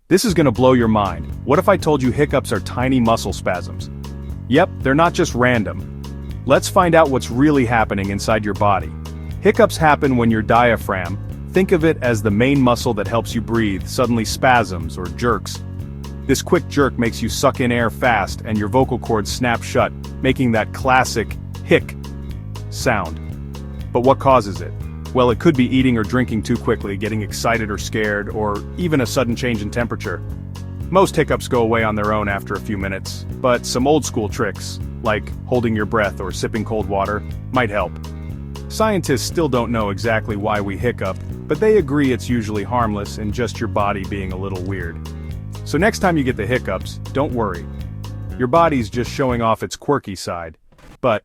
This is gonna blow your mind. What if I told you hiccups are tiny muscle spasms? Yep, they're not just random. Let's find out what's really happening inside your body. Hiccups happen when your diaphragm, think of it as the main muscle that helps you breathe, suddenly spasms or jerks. This quick jerk makes you suck in air fast and your vocal cords snap shut, making that classic hic sound. But what causes it? Well, it could be eating or drinking too quickly, getting excited or scared, or even a sudden change in temperature. Most hiccups go away on their own after a few minutes, but some old school tricks, like holding your breath or sipping cold water, might help. Scientists still don't know exactly why we hiccup, but they agree it's usually harmless and just your body being a little weird. So next time you get the hiccups, don't worry. Your body's just showing off its quirky side. But